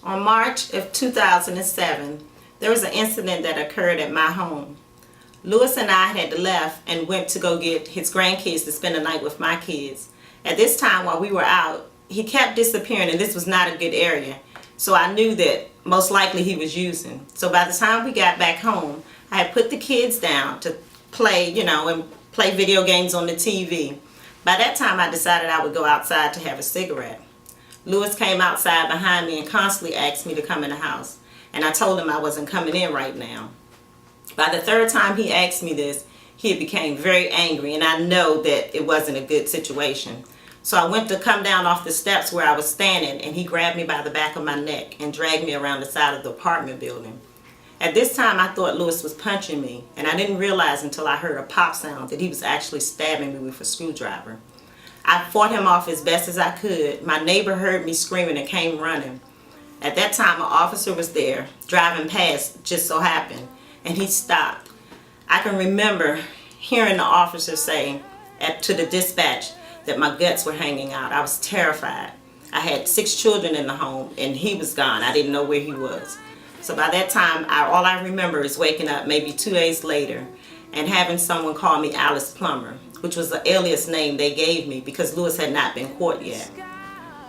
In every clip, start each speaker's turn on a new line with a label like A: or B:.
A: On March of 2007, there was an incident that occurred at my home. Lewis and I had left and went to go get his grandkids to spend the night with my kids. At this time, while we were out, he kept disappearing, and this was not a good area. So I knew that most likely he was using. So by the time we got back home, I had put the kids down to play, and play video games on the TV. By that time, I decided I would go outside to have a cigarette. Lewis came outside behind me and constantly asked me to come in the house. And I told him I wasn't coming in right now. By the third time he asked me this, he became very angry, and I know that it wasn't a good situation. So I went to come down off the steps where I was standing, and he grabbed me by the back of my neck and dragged me around the side of the apartment building. At this time, I thought Lewis was punching me, and I didn't realize until I heard a pop sound that he was actually stabbing me with a screwdriver. I fought him off as best as I could. My neighbor heard me screaming and came running. At that time, an officer was there, driving past, just so happened, and he stopped. I can remember hearing the officer say to the dispatch that my guts were hanging out. I was terrified. I had 6 children in the home, and he was gone. I didn't know where he was. So by that time, all I remember is waking up maybe 2 days later and having someone call me Alice Plummer, which was the alias name they gave me because Lewis had not been caught yet.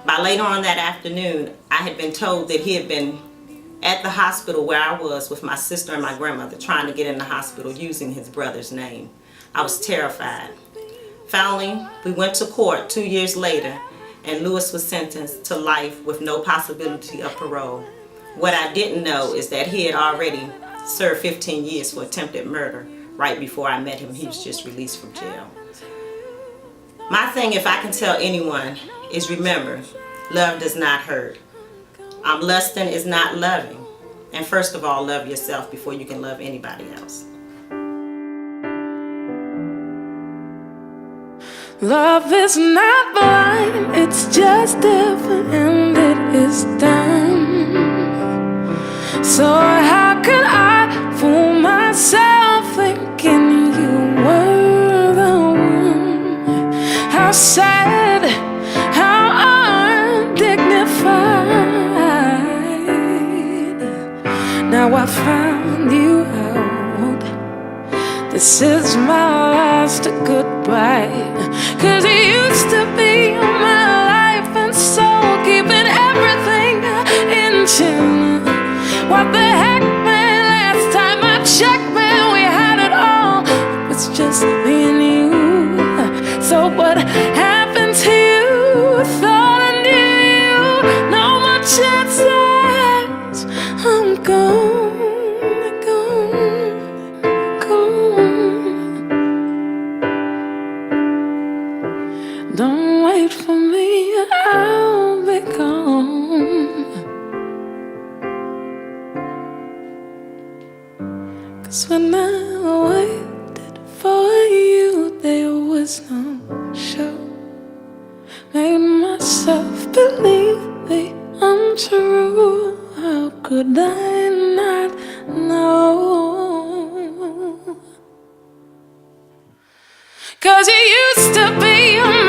A: By later on that afternoon, I had been told that he had been at the hospital where I was with my sister and my grandmother trying to get in the hospital using his brother's name. I was terrified. Finally, we went to court 2 years later, and Lewis was sentenced to life with no possibility of parole. What I didn't know is that he had already served 15 years for attempted murder. Right before I met him, he was just released from jail. My thing, if I can tell anyone, is remember, love does not hurt. Lusting is not loving. And first of all, love yourself before you can love anybody else.
B: Love is not blind, it's just different and it is done. So how could I fool myself thinking you were the one? How sad, how undignified. Now I found you out. This is my last goodbye. 'Cause you used to be my life and soul, keeping everything in tune. What the heck, man, last time I checked, man, we had it all. It's just me and you. So what happened to you? Thought I knew you. No more chances. I'm gone, gone, gone. Don't wait for me, I'll be gone. 'Cause when I waited for you, there was no show. Made myself believe the untrue. How could I not know? 'Cause you used to be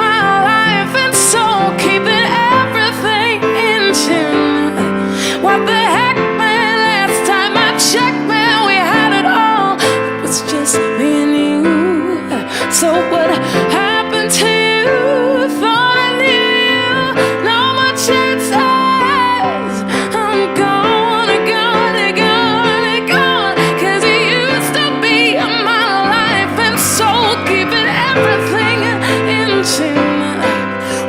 B: my life and soul, keeping everything in tune. What the heck, man, last time I checked, man, we had it all. It was just me and you. So what happened to you? Thought I knew you. No more chances. I'm gone, gone, gone, gone. 'Cause you used to be my life and soul, keeping everything in tune.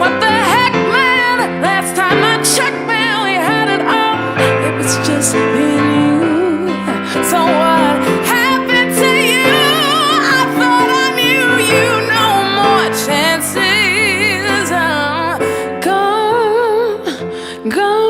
B: What the heck, man? Last time I checked, man, we had it all. It was just me and you. So what happened to you? I thought I knew you. No more chances. I'm gone, gone.